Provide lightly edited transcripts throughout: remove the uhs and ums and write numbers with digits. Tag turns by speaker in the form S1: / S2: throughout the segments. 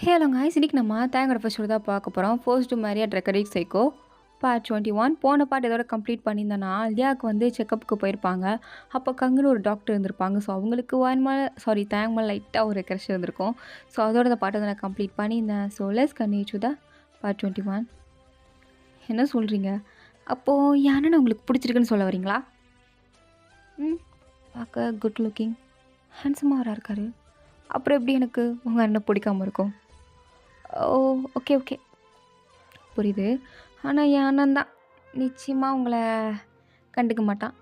S1: Hello guys, இன்னைக்கு நம்ம தேங்கோட first தான் பார்க்க போகிறோம். ஃபர்ஸ்ட் மேரியா ட்ரெக்கரிக் சைக்கோ பார்ட் 21. போன பார்ட் இதோட கம்ப்ளீட் பண்ணியிருந்தேன்னா லியாவுக்கு வந்து செக்கப்புக்கு போயிருப்பாங்க. அப்போ கங்குன்னு ஒரு டாக்டர் இருந்திருப்பாங்க. ஸோ அவங்களுக்கு தேங்க மேலே லைட்டாக ஒரு க்ரஷ் இருந்திருக்கும். ஸோ அதோட இந்த பாட்டை நான் கம்ப்ளீட் பண்ணியிருந்தேன். So let's continue the part 21. என்ன சொல்கிறீங்க? அப்போது என் அண்ணனை உங்களுக்கு பிடிச்சிருக்குன்னு சொல்ல வரீங்களா? ம், பார்க்க குட் லுக்கிங் ஹேண்ட்ஸமாக இருக்காரு. அப்புறம் எப்படி எனக்கு உங்கள் அண்ணனை பிடிக்காமல் இருக்கும்? ஓ, ஓகே ஓகே, புரியுது. ஆனால் என் அண்ணன் தான் நிச்சயமாக உங்களை கண்டுக்க மாட்டான்.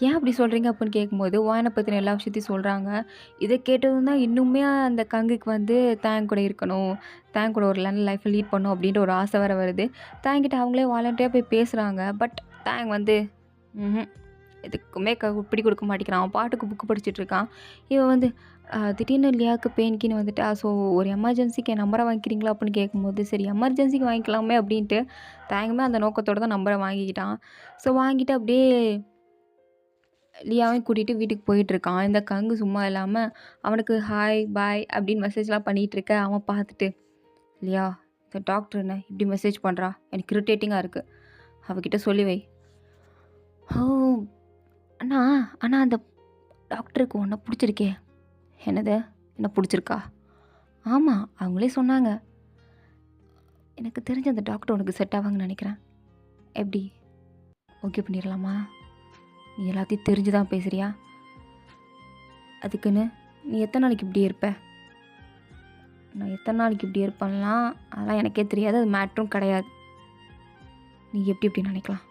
S1: ஏன் அப்படி சொல்கிறீங்க அப்படின்னு கேட்கும்போது வாயனை பற்றின எல்லா விஷயத்தையும் சொல்கிறாங்க. இதை கேட்டதும் தான் இன்னுமே அந்த கங்குக்கு வந்து தேங் கூட இருக்கணும், தேங் கூட ஒரு நல்ல லைஃப்பை லீட் பண்ணும் அப்படின்ற ஒரு ஆசை வேறு வருது. தேங்கிட்ட அவங்களே வாலண்டியாக போய் பேசுகிறாங்க. பட் தேங் வந்து ம் எதுக்குமே பிடி கொடுக்க மாட்டேங்கிறான். அவன் பாட்டுக்கு புக்கு படிச்சுட்டு இருக்கான். இவன் வந்து திடீர்னு லியாவுக்கு பெயின்கின்னு வந்துட்டா. ஸோ ஒரு எமர்ஜென்சிக்கு என் நம்பரை வாங்கிக்கிறீங்களா அப்படின்னு கேட்கும்போது சரி எமர்ஜென்சிக்கு வாங்கிக்கலாமே அப்படின்ட்டு தேங்கமே அந்த நோக்கத்தோடு தான் நம்பரை வாங்கிக்கிட்டான். ஸோ வாங்கிட்டு அப்படியே லியாவையும் கூட்டிகிட்டு வீட்டுக்கு போயிட்டுருக்கான். இந்த கங்கு சும்மா இல்லாமல் அவனுக்கு ஹாய் பாய் அப்படின்னு மெசேஜ்லாம் பண்ணிகிட்ருக்க அவன் பார்த்துட்டு, லியா இந்த டாக்டர் என்ன இப்படி மெசேஜ் பண்ணுறா, எனக்கு இரிட்டேட்டிங்காக இருக்குது, அவகிட்ட சொல்லி வை. ஓ அண்ணா, அண்ணா அந்த டாக்டருக்கு உன்னை பிடிச்சிருக்கே. என்னது, என்ன பிடிச்சிருக்கா? ஆமாம், அவங்களே சொன்னாங்க. எனக்கு தெரிஞ்ச அந்த டாக்டர் உனக்கு செட் ஆவாங்கன்னு நினைக்கிறேன். எப்படி ஓகே பண்ணிடலாமா? நீ எல்லாத்தையும் தெரிஞ்சு தான் பேசுகிறியா? அதுக்குன்னு நீ எத்தனை நாளைக்கு இப்படி இருப்ப? நான் எத்தனை நாளைக்கு இப்படி இருப்பேன்லாம் அதெல்லாம் எனக்கே தெரியாது, அது மேட்ரும் கிடையாது. நீ எப்படி நினைக்கலாம்?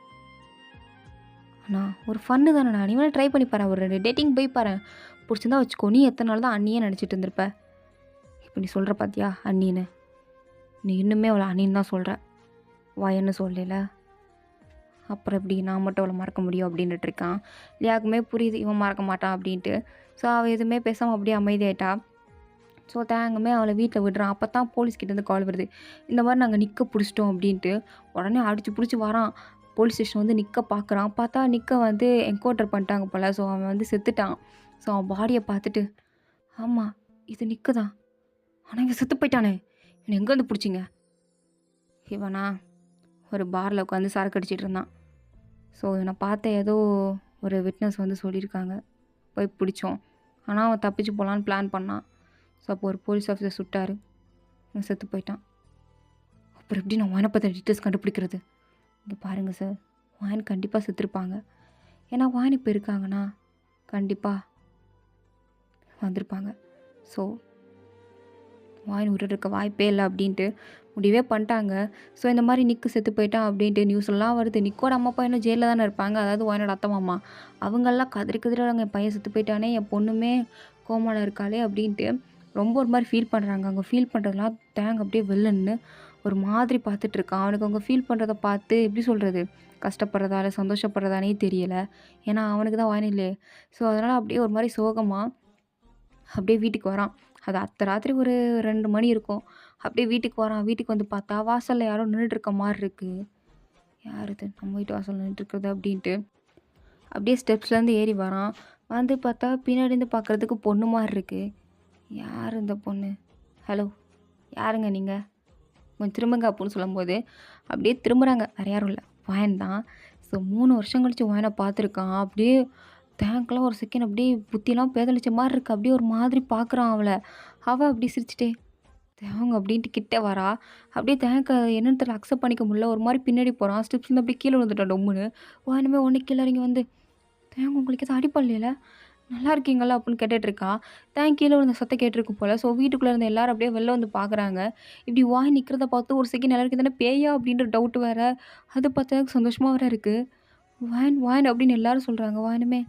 S1: அண்ணா ஒரு ஃபன்னு தானேண்ணா, நீ வேணால் ட்ரை பண்ணி பாரு, ஒரு 2 டேட்டிங் போய் பாரு, பிடிச்சிருந்தா வச்சுக்கோ. நீ எத்தனை நாள் தான் அண்ணியே நினச்சிட்டு இருந்திருப்ப. இப்போ நீ சொல்கிற பார்த்தியா அண்ணின்னு, நீ இன்னுமே அவளை அண்ணின்னு தான் சொல்கிற, வாயன்னு சொல்லல. அப்புறம் எப்படி நான் மட்டும் அவளை மறக்க முடியும் அப்படின்ட்டு இருக்கான். லியாக்குமே புரியுது இவன் மறக்க மாட்டான் அப்படின்ட்டு. ஸோ அவள் எதுவுமே பேசாமல் அப்படியே அமைதியாயிட்டா. ஸோ தேங்கமே அவளை வீட்டில் விடுறான். அப்போ தான் போலீஸ்கிட்டேருந்து கால் வருது, இந்த மாதிரி நாங்கள் நிற்க பிடிச்சிட்டோம் அப்படின்ட்டு. உடனே அடித்து பிடிச்சி வரான். போலீஸ் ஸ்டேஷன் வந்து நிற்க பார்க்குறான். பார்த்தா நிற்க வந்து என்கவுண்டர் பண்ணிட்டாங்க போல். ஸோ அவன் வந்து செத்துட்டான். ஸோ அவன் பாடியை பார்த்துட்டு, ஆமாம் இது நிற்க தான், ஆனால் இவன் செத்து போயிட்டானே, இவன் எங்கேருந்து பிடிச்சிங்க? இவனா ஒரு பாரில் உட்காந்து சரக்கு அடிச்சிட்டு இருந்தான். ஸோ இவனை பார்த்த ஏதோ ஒரு விட்னஸ் வந்து சொல்லியிருக்காங்க, போய் பிடிச்சோம். ஆனால் அவன் தப்பிச்சு போகலான்னு பிளான் பண்ணான். ஸோ அப்போ ஒரு போலீஸ் ஆஃபீஸர் சுட்டார், அவன் செத்து போயிட்டான். அப்புறம் எப்படி நான் வாயனை பற்றி டீட்டெயில்ஸ் கண்டுபிடிக்கிறது? இங்கே பாருங்கள் சார், வாயன் கண்டிப்பாக செத்துருப்பாங்க. ஏன்னா வாயன் இப்போ இருக்காங்கன்னா கண்டிப்பாக வந்திருப்பாங்க. ஸோ வாயின் விட்டுட்டு இருக்க வாய்ப்பே இல்லை அப்படின்ட்டு முடிவே பண்ணிட்டாங்க. ஸோ இந்த மாதிரி நிக்கு செத்து போயிட்டான் அப்படின்ட்டு நியூஸ்லாம் வருது. நிக்கோட அம்மா அப்பா இன்னும் ஜெயிலில் தானே இருப்பாங்க, அதாவது வாயனோட அத்தை மாமா. அவங்கெல்லாம் கதறி கதறாங்க, என் பையன் செத்து போயிட்டானே, என் பொண்ணுமே கோமாவில் இருக்காளே அப்படின்ட்டு ரொம்ப ஒரு மாதிரி ஃபீல் பண்ணுறாங்க. அவங்க ஃபீல் பண்ணுறதுலாம் தேங்க அப்படியே வெளிலன்னு ஒரு மாதிரி பார்த்துட்டு இருக்கான். அவனுக்கு அவங்க ஃபீல் பண்ணுறத பார்த்து எப்படி சொல்கிறது, கஷ்டப்படுறதால சந்தோஷப்படுறதானே தெரியலை. ஏன்னா அவனுக்கு தான் வாயன இல்லையே. ஸோ அதனால் அப்படியே ஒரு மாதிரி சோகமாக அப்படியே வீட்டுக்கு வரான். அது அத்த ராத்திரி ஒரு 2 மணி இருக்கும். அப்படியே வீட்டுக்கு வரான். வீட்டுக்கு வந்து பார்த்தா வாசலில் யாரோ நின்றுட்டுருக்க மாதிரி இருக்குது. யார் இது நம்ம வீட்டு வாசலில் நின்றுட்டுருக்குது அப்படின்ட்டு அப்படியே ஸ்டெப்ஸ்லேருந்து ஏறி வரான். வந்து பார்த்தா பின்னாடி இருந்து பார்க்குறதுக்கு பொண்ணு மாதிரி இருக்குது. யார் இந்த பொண்ணு? ஹலோ, யாருங்க நீங்கள்? கொஞ்சம் திரும்புங்க அப்படின்னு சொல்லும்போது அப்படியே திரும்புகிறாங்க. வேறு யாரும் இல்லை, வாயன் தான். ஸோ 3 வருஷம் கழித்து வாயனை பார்த்துருக்கான். அப்படியே தேங்க்லாம் ஒரு செகண்ட் அப்படியே புத்தியெல்லாம் பேதளிச்ச மாதிரி இருக்குது. அப்படியே ஒரு மாதிரி பார்க்குறான் அவளை. அவள் அப்படி சிரிச்சிட்டே தேங்க அப்படின்ட்டு கிட்டே வரா. அப்படியே தேங்க என்னன்னு தெரியல, அக்செப்ட் பண்ணிக்க முடியல. ஒரு மாதிரி பின்னாடி போகிறான். ஸ்டெப்ஸ்லேருந்து அப்படியே கீழே விழுந்துட்டான் டொம்முன்னு. வாயனமே ஒன்று கீழே இறங்கி வந்து, தேங்க உங்களுக்கு எதுவும் அடிப்படலையில, நல்லா இருக்கீங்களா அப்படின்னு கேட்டுட்ருக்கா. தேங்க் கீழே விழுந்த சத்தம் கேட்டிருக்கும் போல். ஸோ வீட்டுக்குள்ளே இருந்த எல்லாரும் அப்படியே வெளில வந்து பார்க்குறாங்க. இப்படி வாய் நிற்கிறத பார்த்து ஒரு செகண்ட் எல்லாருக்கும் தானே பேயா அப்படின்ற டவுட் வேறு. அது பார்த்தா சந்தோஷமாக வேறு இருக்குது. வாயன் வாயன் அப்படின்னு எல்லாரும் சொல்கிறாங்க. வாயனுமே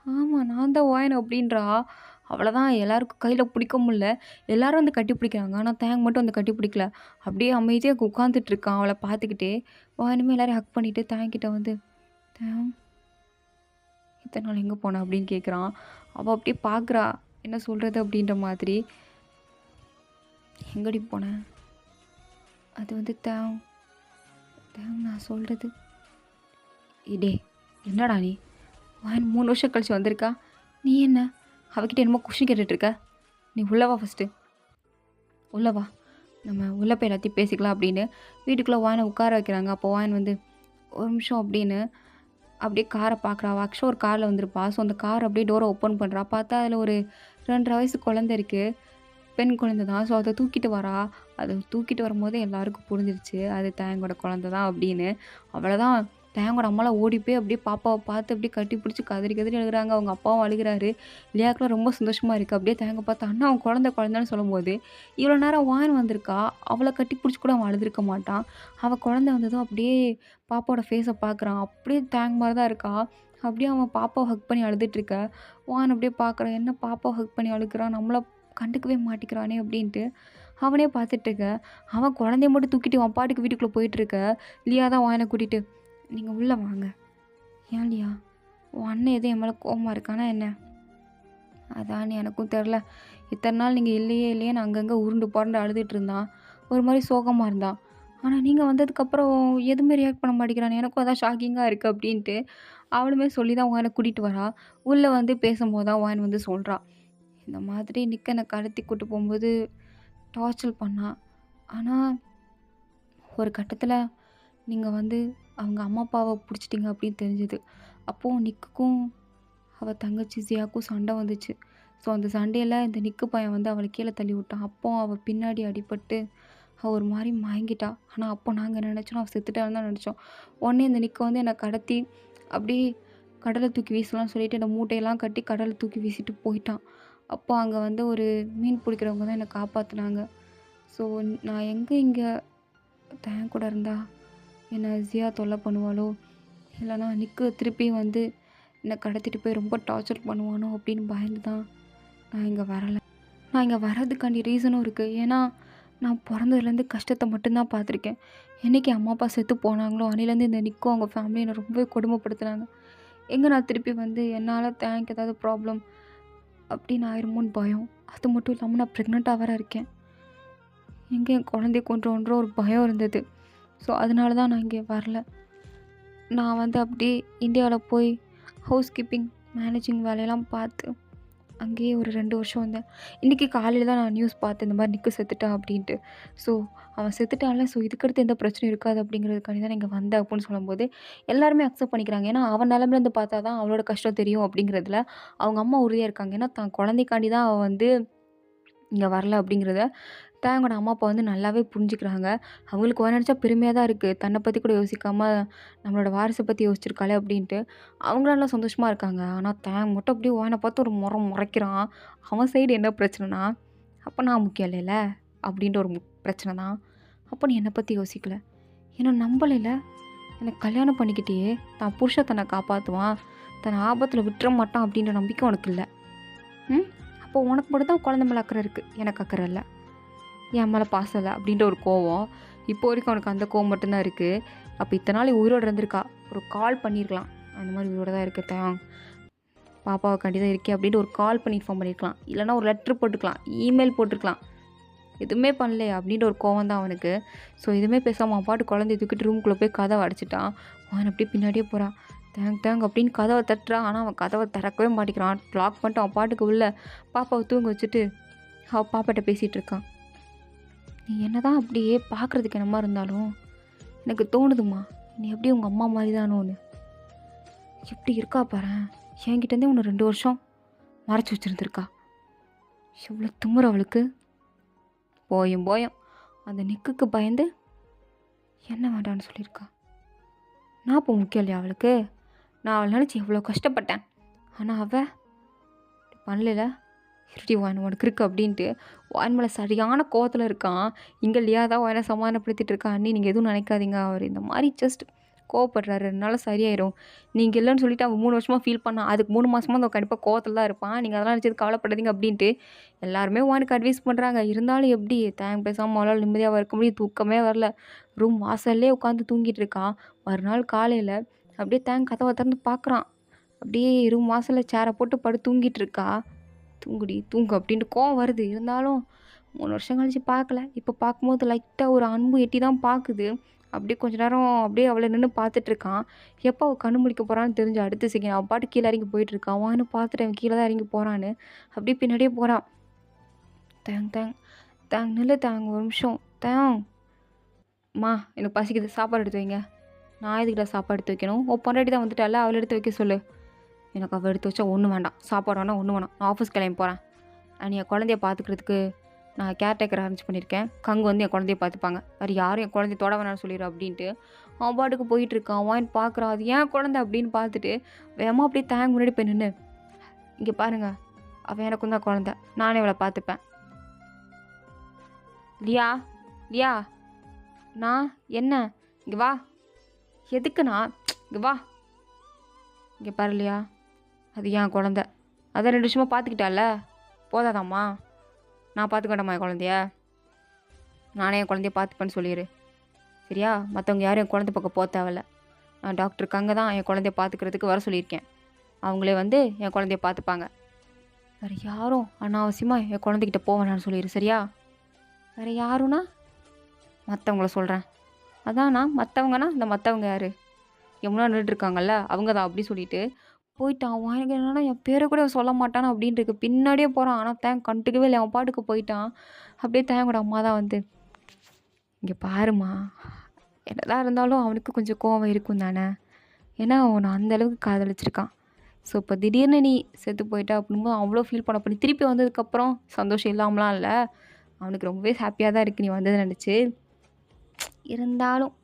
S1: ஆமாம் நான் தான் வாயன் அப்படின்றா. அவ்வளோதான், எல்லாருக்கும் கையில் பிடிக்க முடில. எல்லாரும் வந்து கட்டி பிடிக்கிறாங்க. ஆனால் தேங் மட்டும் வந்து கட்டி பிடிக்கல. அப்படியே அமைதியாக உட்காந்துட்ருக்கான் அவளை பார்த்துக்கிட்டே. வாயனுமே எல்லாரையும் ஹக் பண்ணிவிட்டு தேங்கிட்ட வந்து, தேங் இத்தனை நாள் எங்கே போன அப்படின்னு கேட்குறான். அவள் அப்படியே பார்க்குறா, என்ன சொல்கிறது அப்படின்ற மாதிரி. எங்கடி போனேன்? அது வந்து தேங் தேங் நான் சொல்கிறது இடே என்னடா நீ? வாயன் 3 வருஷம் கழிச்சு வந்திருக்கா. நீ என்ன அவகிட்ட என்னமோ கொஷின் கேட்டுட்ருக்க? நீ உள்ளவா ஃபஸ்ட்டு, உள்ளவா. நம்ம உள்ளே போய் எல்லாத்தையும் பேசிக்கலாம் அப்படின்னு வீட்டுக்குள்ளே வாயனை உட்கார வைக்கிறாங்க. அப்போ வாயன் வந்து ஒரு நிமிஷம் அப்படின்னு அப்படியே காரை பார்க்குறா. அவள் ஆக்சுவலாக ஒரு காரில் வந்திருப்பா. ஸோ அந்த கார் அப்படியே டோரை ஓப்பன் பண்ணுறா. பார்த்தா அதில் ஒரு 2 1/2 வயசு குழந்தை இருக்குது. பெண் குழந்தை தான். ஸோ அத தூக்கிட்டு வரா. அத தூக்கிட்டு வரும்போதே எல்லாருக்கும் புரிஞ்சிருச்சு. அது தேங்கோட குழந்தை தான் அப்படின்னு. அவ்வளோதான். தேங்கோட அம்மாலாம் ஓடி போய் அப்படியே பாப்பாவ பார்த்து அப்படியே கட்டி பிடிச்சு கதறி கதறி அழுகுறாங்க. அவங்க அப்பாவும் அழுகுறாரு. லியாக்குலாம் ரொம்ப சந்தோஷமா இருக்கு. அப்படியே தேங்க பார்த்து அண்ணா அவன் குழந்தை குழந்தைன்னு சொல்லும்போது, இவ்வளோ நேரம் வான் வந்திருக்கா. அவள கட்டி பிடிச்சு கூட அவன் அழுதுருக்க மாட்டான். அவ குழந்தை வந்ததும் அப்படியே பாப்பாவோட ஃபேஸ பார்க்குறான். அப்படியே தேங் மாரி தான் இருக்கா. அப்படியே அவன் பாப்பாவ ஹக் பண்ணி அழுதுட்டுருக்க. வான் அப்படியே பார்க்குறான். என்ன பாப்பாவ ஹக் பண்ணி அழுகுறான். நம்மள கண்டுக்கவே மாட்டிக்கிறானே அப்படின்ட்டு அவனே பார்த்துட்டு இருக்க. அவன் குழந்தைய மட்டும் தூக்கிட்டு அவன் பாட்டுக்கு வீட்டுக்குள்ளே போயிட்டுருக்க. லியா தான் வாயனை கூட்டிட்டு, "நீங்கள் உள்ளே வாங்க." "ஏன் லியா? உன் அண்ணன் எதுவும் என் மேலே கோவமா இருக்கானா என்ன?" "அதான் எனக்கும் தெரில. இத்தனை நாள் நீங்கள் இல்லையே இல்லையேன்னு அங்கங்கே உருண்டு புரண்டு அழுதுட்டு இருந்தான். ஒரு மாதிரி சோகமாக இருந்தான். ஆனால் நீங்கள் வந்ததுக்கப்புறம் எதுவுமே ரியாக்ட் பண்ண மாட்டேங்கிறான். எனக்கும் அதான் ஷாக்கிங்காக இருக்குது." அப்படின்ட்டு அவளுமே சொல்லி தான் வாயனை கூட்டிகிட்டு வரா. உள்ளே வந்து பேசும்போது தான் வாயன் வந்து சொல்கிறா, "இந்த மாதிரி நிக்க என்னை கடத்தி கூட்டு போகும்போது டார்ச்சர் பண்ணா. ஆனா, ஒரு கட்டத்தில நீங்க வந்து அவங்க அம்மா, அப்பாவ புடிச்சிட்டீங்க அப்படின்னு தெரிஞ்சது. அப்போ நிக்குக்கும், அவ தங்கச்சி ஜியாக்கும் சண்டை வந்துச்சு. ஸோ, அந்த சண்டையில இந்த நிக்கு பையன் வந்து அவள கீழ தள்ளி விட்டான். அப்போ அவ பின்னாடி அடிபட்டு, அவ ஒரு மாரி மயங்கிட்டா. ஆனா, அப்போ நாங்க என்ன நெனச்சோன்னா, அவ செத்துட்டான்னு தான் நெனச்சோம். உடனே இந்த நிக்கு வந்து என்ன கடத்தி, அப்படியே கடல்ல தூக்கி வீசலாம்னு சொல்லிட்டு, இந்த மூட்டையெல்லாம் கட்டி கடல்ல தூக்கி வீசிட்டு போயிட்டான். அப்போ அங்க வந்து ஒரு மீன் பிடிக்கிறவங்க தான் என்ன காப்பாத்துனாங்க. ஸோ, நான் எங்க இங்க என் கூட இருந்தா, என்ன ஜியா தொல்லை பண்ணுவாளோ, இல்லைனா நிக்கு திருப்பி வந்து என்ன கடத்திட்டு போய் ரொம்ப டார்ச்சர் பண்ணுவானோ அப்படின்னு பயந்து தான் நான் இங்கே வரல. நான் இங்கே வர்றதுக்காண்டி ரீசனும் இருக்குது. ஏன்னா, நான் பொறந்ததுலேருந்து கஷ்டத்தை மட்டும்தான் பார்த்துருக்கேன். என்னைக்கு அம்மா, அப்பா செத்து போனாங்களோ, அன்னையிலேருந்து இந்த நிக்கும் அவங்க ஃபேமிலி என்னை ரொம்பவே கொடுமைப்படுத்துனாங்க. எங்கே நான் திருப்பி வந்து என்னால் தேங்க் ஏதாவது ப்ராப்ளம் அப்படின்னு ஆயிருமோன்னு பயம். அது மட்டும் இல்லாமல் நான் ப்ரெக்னெண்ட்டாக வேற இருக்கேன். எங்கே என் குழந்தைய கொன்றுவோன்ற ஒரு பயம் இருந்தது. ஸோ, அதனால தான் நான் இங்கே வரல. நான் வந்து அப்படியே இந்தியாவில் போய் ஹவுஸ் கீப்பிங், மேனேஜிங் வேலையெல்லாம் பார்த்து அங்கேயே ஒரு 2 வருஷம் வந்தேன். இன்றைக்கி காலையில் தான் நான் நியூஸ் பார்த்தேன், இந்த மாதிரி நிக்கு செத்துட்டான் அப்படின்ட்டு. ஸோ, அவன் செத்துட்டான்ல, ஸோ இதுக்கடுத்து எந்த பிரச்சனையும் இருக்காது அப்படிங்கிறதுக்காண்டி தான் நான் இங்கே வந்தேன் அப்படின்னு சொல்லும்போது, எல்லாருமே அக்செப்ட் பண்ணிக்கிறாங்க. ஏன்னா, அவன் நிலமையிலேருந்து பார்த்தா தான் அவளோட கஷ்டம் தெரியும் அப்படிங்கிறதுல அவங்க அம்மா உறுதியாக இருக்காங்க. ஏன்னா, தான் குழந்தைக்காண்டி தான் அவள் வந்து இங்கே வரல அப்படிங்கிறத தேவங்களோட அம்மா, அப்பா வந்து நல்லாவே புரிஞ்சுக்கிறாங்க. அவங்களுக்கு நெனச்சா பெருமையா தான் இருக்குது. தன்னை பற்றி கூட யோசிக்காம நம்மளோட வாரிசை பற்றி யோசிச்சிருக்காளே அப்படின்ட்டு. அவங்களும் நல்லா சந்தோஷமா இருக்காங்க. ஆனா தேங் மட்டும் அப்படியே வாயனை பார்த்து ஒரு முறைக்கிறான். அவன் சைடு என்ன பிரச்சனைனா, "அப்போ நான் முக்கியம் இல்லைல்ல" அப்படின்ட்டு ஒரு பிரச்சனை தான். "அப்போ நீ என்னை பற்றி யோசிக்கல. என்ன நம்பலைல. எனக்கு கல்யாணம் பண்ணிக்கிட்டியே, தான் புருஷன் தன்னை காப்பாற்றுவான், தன்னை ஆபத்தில் விட்டுற மாட்டான் அப்படின்ற நம்பிக்கை உனக்கு இல்லை. ம் அப்போ உனக்கு மட்டும் தான் குழந்தை மேலே அக்கறை இருக்குது. எனக்கு அக்கறை இல்லை. என் மேலே பாசம் இல்லை" அப்படின்ற ஒரு கோவம். இப்போ வரைக்கும் அவனுக்கு அந்த கோவம் மட்டும்தான் இருக்குது. அப்போ இத்தனை நாள் உயிரோடு இருந்திருக்கா. ஒரு கால் பண்ணியிருக்கலாம். அந்த மாதிரி உயிரோட தான் இருக்கு தேங், பாப்பாவுக்காண்டி தான் இருக்கே அப்படின்ட்டு ஒரு கால் பண்ணி இன்ஃபார்ம் பண்ணியிருக்கலாம். இல்லைனா ஒரு லெட்ரு போட்டுக்கலாம், இமெயில் போட்டிருக்கலாம். எதுவுமே பண்ணலையே அப்படின்ற ஒரு கோவம் தான் அவனுக்கு. ஸோ எதுவுமே பேசாமல் அவன் பாட்டு குழந்தைய தூக்கிட்டு ரூமுக்குள்ளே போய் கதவை அடைச்சிட்டான். அவன் அப்படியே பின்னாடியே போகிறான். தேங் அப்படின்னு கதவை தட்டுறான். ஆனால் அவன் கதவை திறக்கவே மாட்டேங்கிறான். லாக் பண்ணிட்டு அவன் பாட்டுக்கு உள்ள பாப்பாவை தூங்க வச்சுட்டு அவள் பாப்பாட்ட பேசிகிட்டு இருக்கான். "நீ என்ன தான் அப்படியே பார்க்குறதுக்கு என்னமா இருந்தாலும் எனக்கு தோணுதும்மா, நீ எப்படி உங்கள் அம்மா மாதிரி தானோன்னு. எப்படி இருக்கா பாரேன். என்கிட்டேருந்தே உன்னை 2 வருஷம் மறைச்சி வச்சுருந்துருக்கா. எவ்வளோ திமிரு அவளுக்கு." போயும் அந்த நிக்குக்கு பயந்து என்ன வேண்டான்னு சொல்லியிருக்கா. நான் இப்போ முக்கியம் இல்லையா அவளுக்கு? நான் அவளை நினச்சி எவ்வளோ கஷ்டப்பட்டேன். ஆனால் அவள் பண்ணல. "இருடி வான் உனக்கு இருக்கு" அப்படின்ட்டு வான் மேலே சரியான கோவத்தில் இருக்கான். இங்கே லியா தான் வாயனை சமாதானப்படுத்திட்டு இருக்கா. "அண்ணி நீங்கள் எதுவும் நினைக்காதீங்க, அவர் இந்த மாதிரி ஜஸ்ட் கோவப்படுறாரு, 2 நாள் சரியாயிரும். நீங்கள் இல்லைன்னு சொல்லிட்டு அவன் 3 வருஷமாக ஃபீல் பண்ணான். அதுக்கு 3 மாதமாக அந்த கண்டிப்பாக கோவத்தில் தான் இருப்பான். நீங்கள் அதெல்லாம் நினச்சது கவலைப்படாதீங்க" அப்படின்ட்டு எல்லாருமே வானுக்கு அட்வைஸ் பண்ணுறாங்க. இருந்தாலும் எப்படி தேங் பேசாமல் அவளால் நிம்மதியாக இருக்க முடியும். தூக்கமே வரல. ரூம் வாசல்லே உட்காந்து தூங்கிட்டு இருக்கான். மறுநாள் காலையில் அப்படியே தேங் கதவை திறந்து பார்க்குறான். அப்படியே ரூம் வாசலில் சேரை போட்டு படுத்து தூங்கிட்டு இருக்கா. "தூங்குடி தூங்கு" அப்படின்ட்டு கோவம் வருது. இருந்தாலும் 3 வருஷம் கழிச்சு பார்க்கல. இப்போ பார்க்கும்போது லைட்டாக ஒரு அன்பு எட்டி தான் பார்க்குது. அப்படியே கொஞ்ச நேரம் அப்படியே அவளை நின்று பார்த்துட்ருக்கான். எப்போ அவள் கண்ணு முழிக்க போகிறான்னு தெரிஞ்சு அடுத்த செகண்ட் அவள் பாட்டு கீழே இறங்கி போயிட்டுருக்கான். அவனு பார்த்துட்டு அவன் கீழே தான் இறங்கி போகிறான்னு அப்படியே பின்னாடியே போகிறான். தேங் தேங் தேங் நில்லு தேங் ஒரு நிமிஷம். "தேங் அம்மா எனக்கு பசிக்குது சாப்பாடு எடுத்து வைங்க." "நான் எதுக்குடா சாப்பாடு எடுத்து வைக்கணும்? உன் பொண்டாட்டி தான் வந்துட்டால்ல அவள எடுத்து வைக்க சொல்லு." "எனக்கு அவள் எடுத்து வச்சா ஒன்றும் வேண்டாம், சாப்பாடு வேணாம் ஒன்றும் வேணாம், நான் ஆஃபீஸ் கிளம்பி போகிறேன். என் குழந்தைய பார்த்துக்கிறதுக்கு நான் கேர்டேக்கர் அரேஞ்ச் பண்ணியிருக்கேன், கங்கு வந்து என் குழந்தைய பார்த்துப்பாங்க, வேறு யாரும் என் குழந்தைய தொட வேணாம்னு சொல்லிடு" அப்படின்ட்டு அவன் பாட்டுக்கு போயிட்டுருக்கான். அவன் பார்க்குறான், அது ஏன் குழந்தை அப்படின்னு பார்த்துட்டு வேகமாக அப்படியே தேங்க முன்னாடி போய் நின்று, "இங்கே பாருங்க, அவள் எனக்கும் தான் குழந்தை, நானே அவளை பார்த்துப்பேன்." "லியா லியா நான் என்ன இங்கே வா." "எதுக்குண்ணா?" "இங்கே வா." "இங்கே பாரு லியா, அது என் குழந்தை, அதான் 2 வருஷமாக பார்த்துக்கிட்டால, போதாதாம்மா? நான் பார்த்துக்க வேண்டாமா என் குழந்தைய? நானே என் குழந்தைய பார்த்துப்பேன்னு சொல்லிடு சரியா? மற்றவங்க யாரும் என் குழந்தை பக்கம் போக தேவையில்ல. நான் டாக்டருக்கு அங்கே தான் என் குழந்தைய பார்த்துக்கிறதுக்கு வர சொல்லியிருக்கேன். அவங்களே வந்து என் குழந்தைய பார்த்துப்பாங்க. வேறு யாரும் அனாவசியமாக என் குழந்தைகிட்ட போக வேணாம்னு சொல்லிடு சரியா? வேறு யாருன்னா மற்றவங்கள சொல்கிறேன். அதாண்ணா மற்றவங்கன்னா இந்த மற்றவங்க யார்? யமுனா நின்றுட்டுருக்காங்கல்ல அவங்க தான் அப்படி சொல்லிட்டு போயிட்டான். அவன் எனக்கு என்னன்னா என் பேரை கூட சொல்ல மாட்டானா அப்படின்ட்டு இருக்கு. பின்னாடியே போகிறான். ஆனால் தேங்க கண்டுக்கவே இல்லை. அவன் பாட்டுக்கு போயிட்டான். அப்படியே தேங்கோட அம்மா தான் வந்து, "இங்கே பாருமா, என்னதான் இருந்தாலும் அவனுக்கு கொஞ்சம் கோவம் இருக்கும் தானே, ஏன்னா அவனை அந்தளவுக்கு காதலிச்சிருக்கான். ஸோ இப்போ திடீர்னு நீ செத்து போயிட்ட அப்படின்போது அவ்வளோ ஃபீல் பண்ண பண்ணி திருப்பி வந்ததுக்கப்புறம் சந்தோஷம் இல்லாமலாம் இல்லை, அவனுக்கு ரொம்பவே ஹாப்பியாக தான் இருக்குது நீ வந்ததை நினச்சி. இருந்தாலும்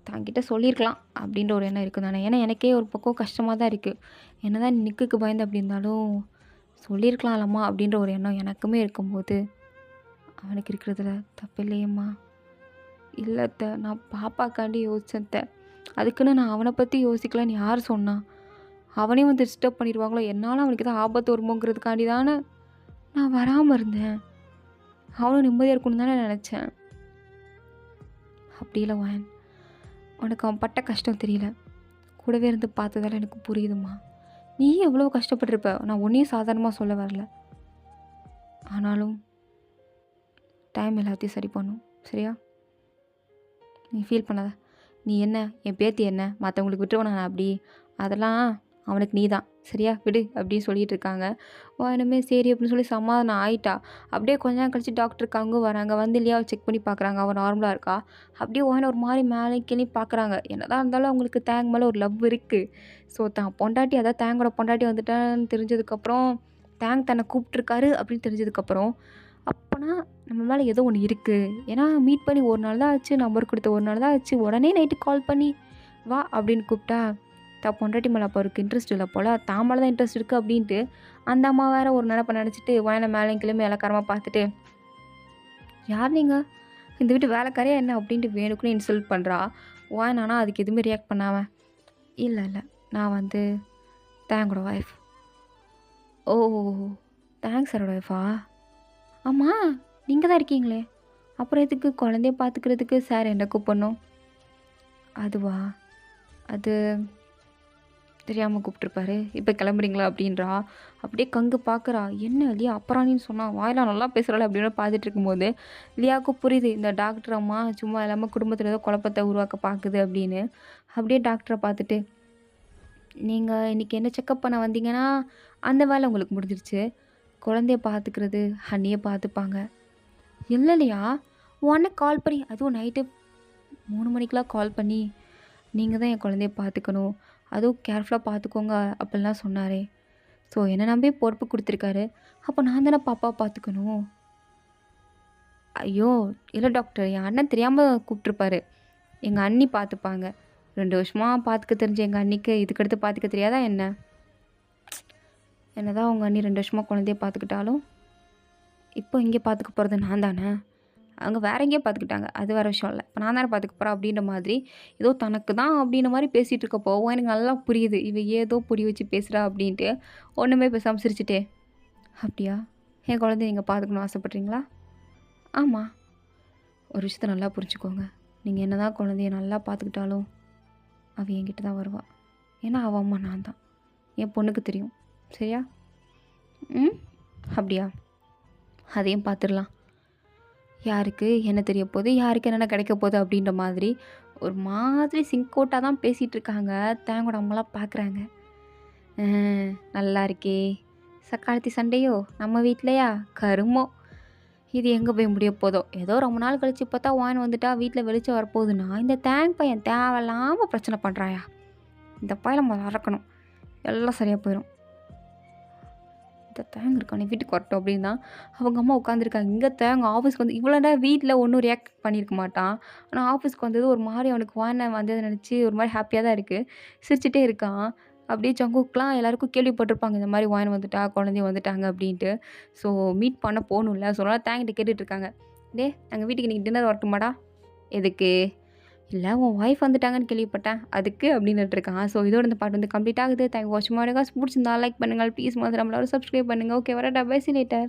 S1: தன்கிட்ட சொல்லியிருக்கலாம் அப்படின்ற ஒரு எண்ணம் இருக்குது தானே. ஏன்னா எனக்கே ஒரு பக்கம் கஷ்டமாக தான் இருக்குது. என்ன தான் நிக்குக்கு பயந்து அப்படி இருந்தாலும் சொல்லியிருக்கலாம்லம்மா அப்படின்ற ஒரு எண்ணம் எனக்குமே இருக்கும்போது அவனுக்கு இருக்கிறதுல தப்பு இல்லையம்மா. "இல்லை அத்தை, நான் பாப்பாக்காண்டி யோசிச்சேன் அத்தை, அதுக்குன்னு நான் அவனை பற்றி யோசிக்கலன்னு யார் சொன்னா? அவனையும் வந்து டிஸ்டர்ப் பண்ணிடுவாங்களோ, என்னால் அவனுக்கு எதாவது ஆபத்து வருமோங்கிறதுக்காண்டி தானே நான் வராமல் இருந்தேன். அவனும் நிம்மதியாக இருக்கணும்னு தானே நினச்சேன்." "அப்படி இல்லை வாயன், உனக்கு அவன் பட்ட கஷ்டம் தெரியல, கூடவே இருந்து பார்த்ததால எனக்கு புரியுதுமா. நீயும் எவ்வளோ கஷ்டப்பட்டிருப்ப, நான் ஒன்றையும் சாதாரணமாக சொல்ல வரல. ஆனாலும் டைம் எல்லாத்தையும் சரி பண்ணும் சரியா? நீ ஃபீல் பண்ணாத. நீ என்ன என் பேத்தி என்ன மற்றவங்களுக்கு விட்டுருவேன் நான் அப்படி? அதெல்லாம் அவனுக்கு நீ தான் சரியா, விடு" அப்படின்னு சொல்லிட்டு இருக்காங்க. வாயனுமே சரி அப்படின்னு சொல்லி சமாதானம் ஆயிட்டா. அப்படியே கொஞ்ச நேரம் கழிச்சு டாக்டருக்கு அங்கே வராங்க. வந்து இல்லையா செக் பண்ணி பார்க்குறாங்க, அவள் நார்மலாக இருக்கா. அப்படியே வாயனை ஒரு மாதிரி மேலே கீழே பார்க்குறாங்க. என்னதான் இருந்தாலும் அவங்களுக்கு தேங்க மேலே ஒரு லவ் இருக்குது. ஸோ தான் பொண்டாட்டி, அதாவது தேங்கோட பொண்டாட்டி வந்துட்டான்னு தெரிஞ்சதுக்கப்புறம், தேங் தன்னை கூப்பிட்ருக்காரு அப்படின்னு தெரிஞ்சதுக்கப்புறம், அப்போனா நம்ம மேலே ஏதோ ஒன்று இருக்குது. ஏன்னா மீட் பண்ணி ஒரு நாள் தான் ஆச்சு, நம்பர் கொடுத்த ஒரு நாள் தான் ஆச்சு, உடனே நைட்டு கால் பண்ணி வா அப்படின்னு கூப்பிட்டா, பொண்டாட்டி மேலே அப்போ அவருக்கு இன்ட்ரெஸ்ட் இல்லை போல், தான் மேலே தான் இன்ட்ரெஸ்ட் இருக்குது அப்படின்ட்டு அந்த அம்மா வேறு ஒரு நினப்பை நினச்சிட்டு வாயனை மேலே கிளம்பி இலக்காரமாக பார்த்துட்டு, "யார் நீங்கள்? இந்த வீட்டு வேலைக்காரியா என்ன?" அப்படின்ட்டு வேணுக்குன்னு இன்சல்ட் பண்ணுறா. வாயன் ஆனால் அதுக்கு எதுவுமே ரியாக்ட் பண்ணாமல், "இல்லை இல்லை, நான் வந்து தேங்கோட ஒய்ஃப்." "ஓ, தேங்க்ஸ் சாரோட ஒய்ஃபா? ஆமாம், நீங்கள் தான் இருக்கீங்களே, அப்புறம் எதுக்கு குழந்தைய பார்த்துக்கிறதுக்கு சார் என்ன கூப்பிடணும்?" "அதுவா, அது தெரியாமல் கூப்பிட்ருப்பாரு, இப்போ கிளம்புறீங்களா?" அப்படின்றா. அப்படியே கங்கு பார்க்குறா. என்ன லியா அப்புறாணின்னு சொன்னா, வாயெல்லாம் நல்லா பேசுகிறாள் அப்படின்னு பார்த்துட்டு இருக்கும்போது லியாவுக்கும் புரியுது, இந்த டாக்டர் அம்மா சும்மா இல்லாமல் குடும்பத்தில் ஏதோ குழப்பத்தை உருவாக்க பார்க்குது அப்படின்னு. அப்படியே டாக்டரை பார்த்துட்டு, "நீங்கள் இன்றைக்கி என்ன செக்கப் பண்ண வந்தீங்கன்னா அந்த வேலை உங்களுக்கு முடிஞ்சிருச்சு, குழந்தைய பார்த்துக்கிறது ஹன்னியை பார்த்துப்பாங்க." "இல்லை இல்லையா, உடனே கால் பண்ணி, அதுவும் நைட்டு 3 மணிக்கெலாம் கால் பண்ணி, நீங்கள் தான் என் குழந்தைய பார்த்துக்கணும், அதுவும் கேர்ஃபுல்லாக பார்த்துக்கோங்க அப்படிலாம் சொன்னாரே. ஸோ என்னை நம்பி பொறுப்பு கொடுத்துருக்காரு, அப்போ நான் தானே பாப்பாவை பார்த்துக்கணும்." "ஐயோ இல்லை டாக்டர், என் அண்ணன் தெரியாமல் கூப்பிட்ருப்பாரு, எங்கள் அண்ணி பார்த்துப்பாங்க. 2 வருஷமாக பார்த்துக்க தெரிஞ்ச எங்கள் அண்ணிக்கு இதுக்கடுத்து பார்த்துக்க தெரியாதா என்ன? என்னதான் உங்கள் அண்ணி 2 வருஷமாக குழந்தைய பார்த்துக்கிட்டாலும் இப்போ இங்கே பார்த்துக்க போகிறது நான் தானே. அவங்க வேற எங்கேயோ பார்த்துக்கிட்டாங்க, அது வேறு விஷயம் இல்லை, இப்போ நான் தானே பார்த்துக்க போகிறேன்." அப்படின்ற மாதிரி ஏதோ தனக்கு தான் அப்படின்ற மாதிரி பேசிகிட்டு இருக்கப்போ எனக்கு நல்லா புரியுது, இவ ஏதோ புரிய வச்சு பேசுகிறா அப்படின்ட்டு. ஒன்றுமே பேசாமல் சிரிச்சிட்டே, "அப்படியா, என் குழந்தைய நீங்கள் பார்த்துக்கணும்னு ஆசைப்பட்றீங்களா?" "ஆமாம்." "ஒரு விஷயத்த நல்லா புரிஞ்சுக்கோங்க, நீங்கள் என்ன தான் குழந்தைய நல்லா பார்த்துக்கிட்டாலும் அவள் என்கிட்ட தான் வருவாள். ஏன்னா அவள் அம்மா நான் தான், என் பொண்ணுக்கு தெரியும் சரியா?" "ம், அப்படியா, அதையும் பார்த்துடலாம். யாருக்கு என்ன தெரிய போகுது, யாருக்கு என்னென்ன கிடைக்க போகுது?" அப்படின்ற மாதிரி ஒரு மாதிரி சிங்க் தான் பேசிகிட்டு இருக்காங்க. தேங்கோட அம்மாலாம் பார்க்குறாங்க. நல்லா இருக்கே, சக்காலத்தி சண்டையோ நம்ம வீட்லையா, கருமோ, இது எங்கே போய் முடிய போதோ! ஏதோ ரொம்ப நாள் கழிச்சு பார்த்தா வாங்கின்னு வந்துட்டா வீட்ல வெளிச்சம் வரப்போகுதுன்னா, இந்த தேங்க் பையன் தேவையில்லாம பிரச்சனை பண்றான்யா! இந்த பயல மொதல்ல அடக்கணும். எல்லாம் சரியா போயிரும். இந்த தேங்க் இருக்கானே வீட்டுக்கு வரட்டும் அப்படின்னு தான் அவங்க அம்மா உட்காந்துருக்காங்க. இங்கே தேங்க் ஆஃபீஸ்க்கு வந்து இவ்வளோ நேரம் வீட்ல ஒண்ணும் ரியாக்ட் பண்ணியிருக்க மாட்டான். ஆனா ஆஃபீஸ்க்கு வந்தது ஒரு மாரி அவனுக்கு வாயின வந்தத நினச்சு ஒரு மாரி ஹேப்பியா தான் இருக்கு. சிரிச்சுட்டே இருக்கான். அப்படியே ஜங்குக்லாம் எல்லாருக்கும் கேள்விப்பட்டிருப்பாங்க. இந்த மாரி வாயின் வந்துட்டா, குழந்தையும் வந்துட்டாங்க அப்படின்ட்டு. ஸோ மீட் பண்ண போணும்ல. ஸோ அதனால தேங்க்ட்ட கேட்டுட்டு இருக்காங்க. "டேய் நாங்க வீட்டுக்கு இன்னைக்கு டின்னர் வரட்டுமாடா?" "எதுக்கு?" "இல்ல உன் ஒய்ஃப் வந்துட்டாங்கன்னு கேள்விப்பட்டேன். அதுக்கு" அப்படின்னுட்டு இருக்கான். ஸோ இதோட இந்த பாட்டு வந்து கம்ப்ளீட் ஆகுது. தேங்க் ஃபார் வாட்சிங் மை வீடியோஸ். புடிச்சிருந்தா லைக் பண்ணுங்க. ப்ளீஸ் மறந்துடாம எல்லாரும் சப்ஸ்கிரைப் பண்ணுங்க. ஓகே வரட்டா. Bye see later.